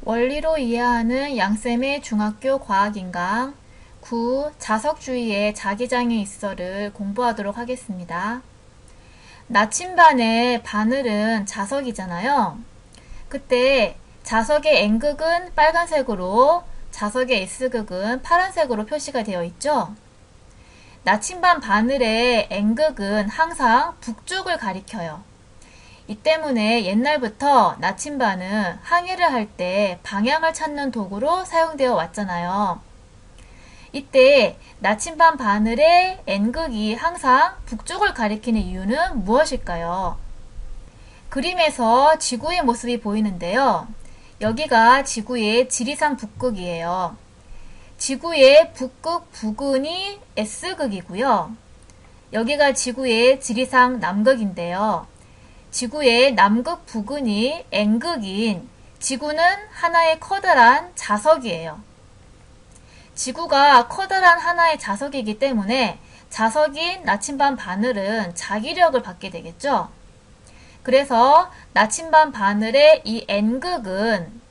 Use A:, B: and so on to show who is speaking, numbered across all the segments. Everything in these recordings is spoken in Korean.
A: 원리로 이해하는 양쌤의 중학교 과학인강 9. 자석주의의 자기장에 있어를 공부하도록 하겠습니다. 나침반의 바늘은 자석이잖아요. 그때 자석의 N극은 빨간색으로, 자석의 S극은 파란색으로 표시가 되어 있죠. 나침반 바늘의 N극은 항상 북쪽을 가리켜요. 이 때문에 옛날부터 나침반은 항해를 할 때 방향을 찾는 도구로 사용되어 왔잖아요. 이때 나침반 바늘의 N극이 항상 북쪽을 가리키는 이유는 무엇일까요? 그림에서 지구의 모습이 보이는데요. 여기가 지구의 지리산 북극이에요. 지구의 북극 부근이 S극이고요. 여기가 지구의 지리산 남극인데요. 지구의 남극 부근이 N극인 지구는 하나의 커다란 자석이에요. 지구가 커다란 하나의 자석이기 때문에 자석인 나침반 바늘은 자기력을 받게 되겠죠. 그래서 나침반 바늘의 이 N극은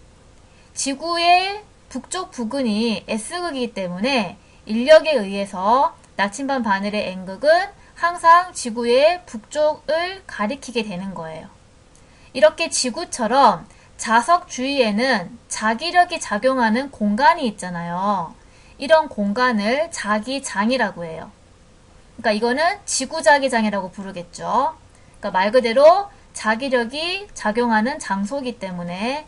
A: 지구의 북쪽 부근이 S극이기 때문에 인력에 의해서 나침반 바늘의 N극은 항상 지구의 북쪽을 가리키게 되는 거예요. 이렇게 지구처럼 자석 주위에는 자기력이 작용하는 공간이 있잖아요. 이런 공간을 자기장이라고 해요. 그러니까 이거는 지구자기장이라고 부르겠죠. 그러니까 말 그대로 자기력이 작용하는 장소이기 때문에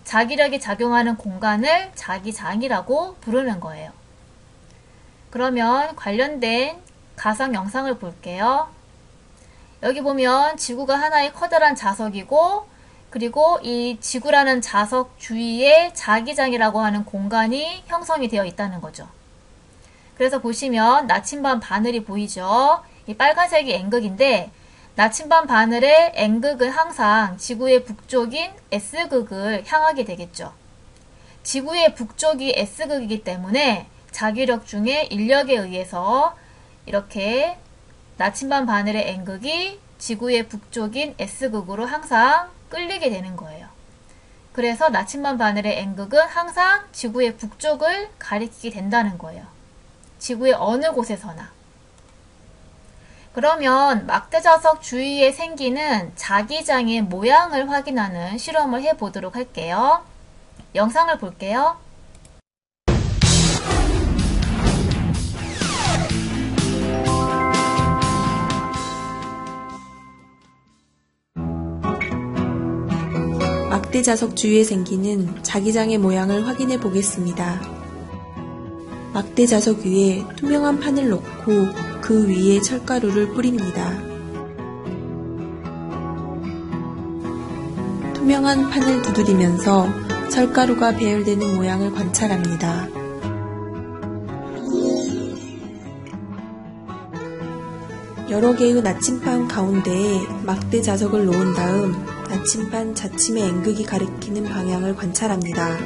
A: 자기력이 작용하는 공간을 자기장이라고 부르는 거예요. 그러면 관련된 가상 영상을 볼게요. 여기 보면 지구가 하나의 커다란 자석이고, 그리고 이 지구라는 자석 주위에 자기장이라고 하는 공간이 형성이 되어 있다는 거죠. 그래서 보시면 나침반 바늘이 보이죠? 이 빨간색이 N극인데 나침반 바늘의 N극은 항상 지구의 북쪽인 S극을 향하게 되겠죠. 지구의 북쪽이 S극이기 때문에 자기력 중에 인력에 의해서 이렇게 나침반 바늘의 N극이 지구의 북쪽인 S극으로 항상 끌리게 되는 거예요. 그래서 나침반 바늘의 N극은 항상 지구의 북쪽을 가리키게 된다는 거예요. 지구의 어느 곳에서나. 그러면 막대자석 주위에 생기는 자기장의 모양을 확인하는 실험을 해보도록 할게요. 영상을 볼게요.
B: 막대자석 주위에 생기는 자기장의 모양을 확인해 보겠습니다. 막대자석 위에 투명한 판을 놓고 그 위에 철가루를 뿌립니다. 투명한 판을 두드리면서 철가루가 배열되는 모양을 관찰합니다. 여러 개의 나침반 가운데에 막대자석을 놓은 다음 나침반 자침의 N극이 가리키는 방향을 관찰합니다.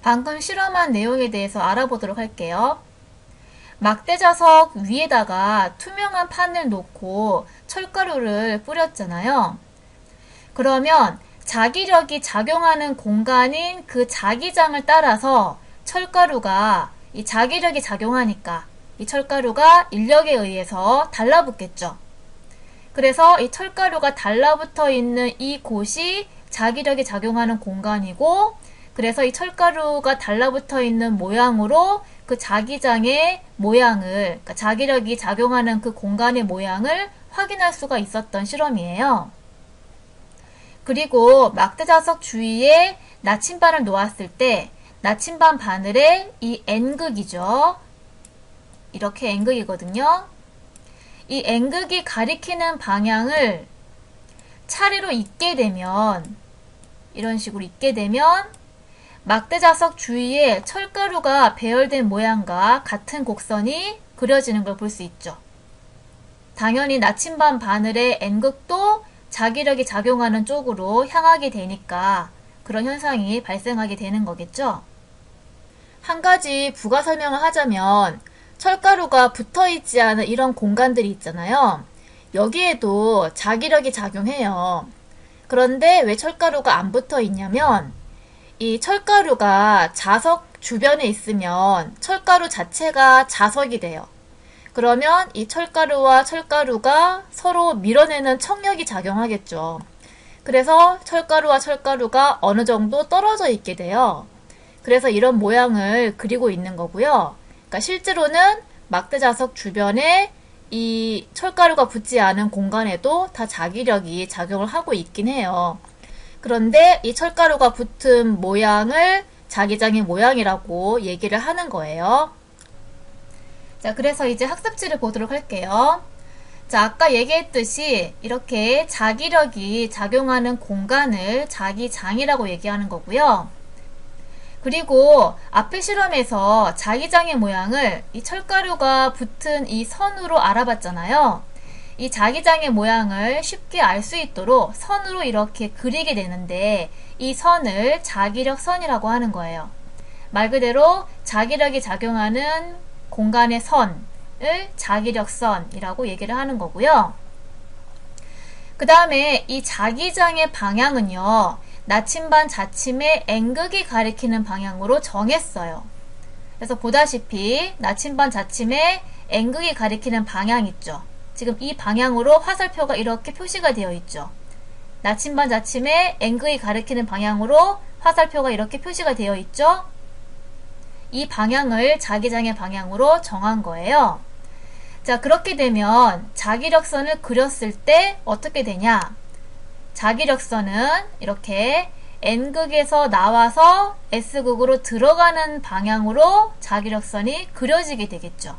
A: 방금 실험한 내용에 대해서 알아보도록 할게요. 막대자석 위에다가 투명한 판을 놓고 철가루를 뿌렸잖아요. 그러면 자기력이 작용하는 공간인 그 자기장을 따라서 철가루가 이 자기력이 작용하니까 이 철가루가 인력에 의해서 달라붙겠죠. 그래서 이 철가루가 달라붙어 있는 이 곳이 자기력이 작용하는 공간이고, 그래서 이 철가루가 달라붙어 있는 모양으로 그 자기장의 모양을, 그러니까 자기력이 작용하는 그 공간의 모양을 확인할 수가 있었던 실험이에요. 그리고 막대자석 주위에 나침반을 놓았을 때 나침반 바늘의 이 N극이죠. 이렇게 N극이거든요. 이 N극이 가리키는 방향을 차례로 잇게 되면, 이런 식으로 잇게 되면 막대자석 주위에 철가루가 배열된 모양과 같은 곡선이 그려지는 걸 볼 수 있죠. 당연히 나침반 바늘의 N극도 자기력이 작용하는 쪽으로 향하게 되니까 그런 현상이 발생하게 되는 거겠죠. 한 가지 부가 설명을 하자면 철가루가 붙어 있지 않은 이런 공간들이 있잖아요. 여기에도 자기력이 작용해요. 그런데 왜 철가루가 안 붙어 있냐면 이 철가루가 자석 주변에 있으면 철가루 자체가 자석이 돼요. 그러면 이 철가루와 철가루가 서로 밀어내는 청력이 작용하겠죠. 그래서 철가루와 철가루가 어느 정도 떨어져 있게 돼요. 그래서 이런 모양을 그리고 있는 거고요. 그러니까 실제로는 막대자석 주변에 이 철가루가 붙지 않은 공간에도 다 자기력이 작용을 하고 있긴 해요. 그런데 이 철가루가 붙은 모양을 자기장의 모양이라고 얘기를 하는 거예요. 자, 그래서 이제 학습지를 보도록 할게요. 자, 아까 얘기했듯이 이렇게 자기력이 작용하는 공간을 자기장이라고 얘기하는 거고요. 그리고 앞의 실험에서 자기장의 모양을 이 철가루가 붙은 이 선으로 알아봤잖아요. 이 자기장의 모양을 쉽게 알 수 있도록 선으로 이렇게 그리게 되는데 이 선을 자기력선이라고 하는 거예요. 말 그대로 자기력이 작용하는 공간의 선을 자기력선이라고 얘기를 하는 거고요. 그 다음에 이 자기장의 방향은요. 나침반 자침의 N극이 가리키는 방향으로 정했어요. 그래서 보다시피 나침반 자침의 N극이 가리키는 방향 있죠. 지금 이 방향으로 화살표가 이렇게 표시가 되어 있죠. 나침반 자침의 N극이 가리키는 방향으로 화살표가 이렇게 표시가 되어 있죠. 이 방향을 자기장의 방향으로 정한 거예요. 자, 그렇게 되면 자기력선을 그렸을 때 어떻게 되냐? 자기력선은 이렇게 N극에서 나와서 S극으로 들어가는 방향으로 자기력선이 그려지게 되겠죠.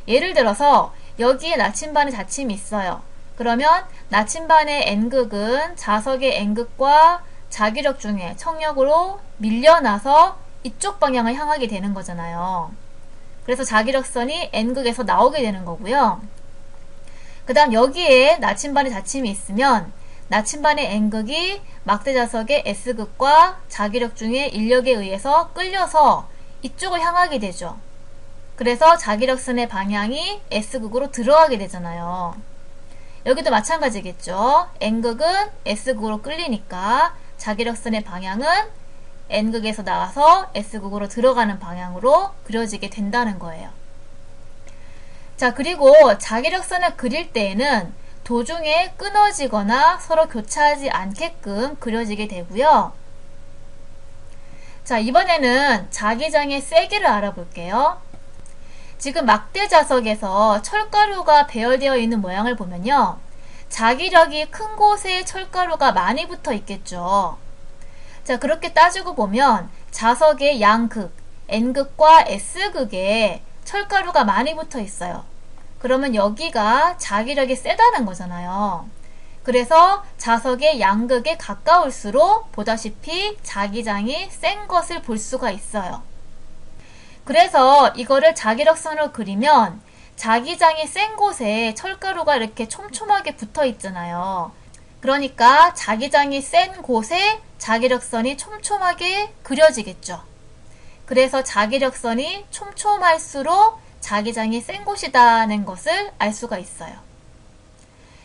A: 예를 들어서 여기에 나침반의 자침이 있어요. 그러면 나침반의 N극은 자석의 N극과 자기력 중에 청력으로 밀려나서 이쪽 방향을 향하게 되는 거잖아요. 그래서 자기력선이 N극에서 나오게 되는 거고요. 그 다음 여기에 나침반의 자침이 있으면 나침반의 N극이 막대자석의 S극과 자기력 중에 인력에 의해서 끌려서 이쪽을 향하게 되죠. 그래서 자기력선의 방향이 S극으로 들어가게 되잖아요. 여기도 마찬가지겠죠. N극은 S극으로 끌리니까 자기력선의 방향은 N극에서 나와서 S극으로 들어가는 방향으로 그려지게 된다는 거예요. 자, 그리고 자기력선을 그릴 때에는 도중에 끊어지거나 서로 교차하지 않게끔 그려지게 되고요. 자, 이번에는 자기장의 세기를 알아볼게요. 지금 막대자석에서 철가루가 배열되어 있는 모양을 보면요. 자기력이 큰 곳에 철가루가 많이 붙어 있겠죠. 자, 그렇게 따지고 보면 자석의 양극, N극과 S극에 철가루가 많이 붙어 있어요. 그러면 여기가 자기력이 세다는 거잖아요. 그래서 자석의 양극에 가까울수록 보다시피 자기장이 센 것을 볼 수가 있어요. 그래서 이거를 자기력선으로 그리면 자기장이 센 곳에 철가루가 이렇게 촘촘하게 붙어 있잖아요. 그러니까 자기장이 센 곳에 자기력선이 촘촘하게 그려지겠죠. 그래서 자기력선이 촘촘할수록 자기장이 센 곳이라는 것을 알 수가 있어요.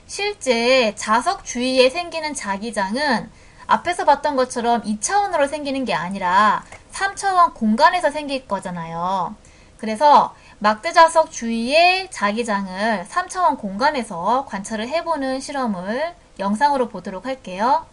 A: 실제 자석 주위에 생기는 자기장은 앞에서 봤던 것처럼 2차원으로 생기는 게 아니라 3차원 공간에서 생길 거잖아요. 그래서 막대자석 주위의 자기장을 3차원 공간에서 관찰을 해보는 실험을 영상으로 보도록 할게요.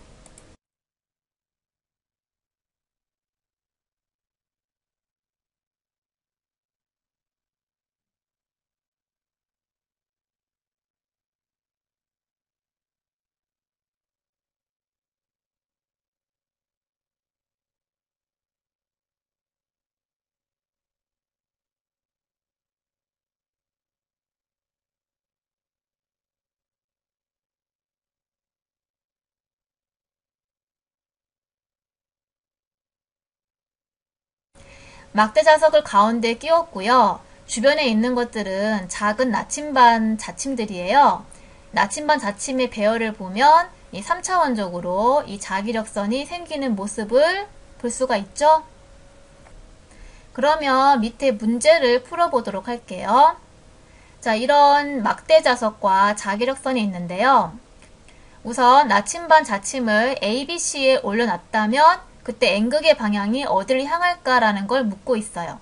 A: 막대자석을 가운데 끼웠고요. 주변에 있는 것들은 작은 나침반 자침들이에요. 나침반 자침의 배열을 보면 이 3차원적으로 이 자기력선이 생기는 모습을 볼 수가 있죠. 그러면 밑에 문제를 풀어보도록 할게요. 자, 이런 막대 자석과 자기력선이 있는데요. 우선 나침반 자침을 ABC에 올려놨다면 그때 N극의 방향이 어디를 향할까라는 걸 묻고 있어요.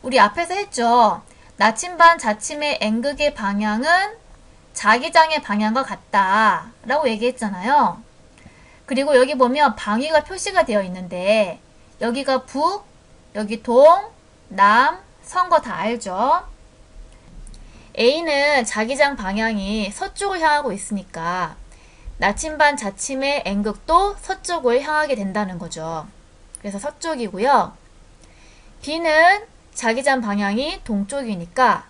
A: 우리 앞에서 했죠. 나침반 자침의 N극의 방향은 자기장의 방향과 같다 라고 얘기했잖아요. 그리고 여기 보면 방위가 표시가 되어 있는데 여기가 북, 여기 동, 남, 서거 다 알죠? A는 자기장 방향이 서쪽을 향하고 있으니까 나침반 자침의 N극도 서쪽을 향하게 된다는 거죠. 그래서 서쪽이고요. B는 자기장 방향이 동쪽이니까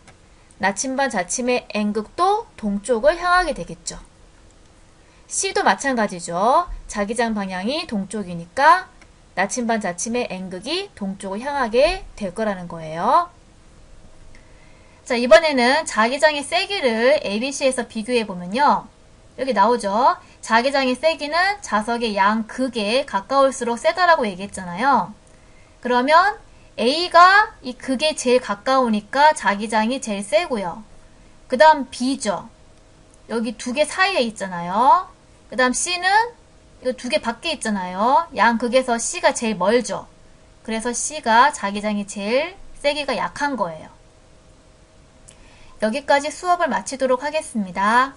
A: 나침반 자침의 N극도 동쪽을 향하게 되겠죠. C도 마찬가지죠. 자기장 방향이 동쪽이니까 나침반 자침의 N극이 동쪽을 향하게 될 거라는 거예요. 자, 이번에는 자기장의 세기를 ABC에서 비교해 보면요. 여기 나오죠. 자기장의 세기는 자석의 양극에 가까울수록 세다라고 얘기했잖아요. 그러면 A가 이 극에 제일 가까우니까 자기장이 제일 세고요. 그 다음 B죠. 여기 두 개 사이에 있잖아요. 그 다음 C는 이거 두 개 밖에 있잖아요. 양극에서 C가 제일 멀죠. 그래서 C가 자기장이 제일 세기가 약한 거예요. 여기까지 수업을 마치도록 하겠습니다.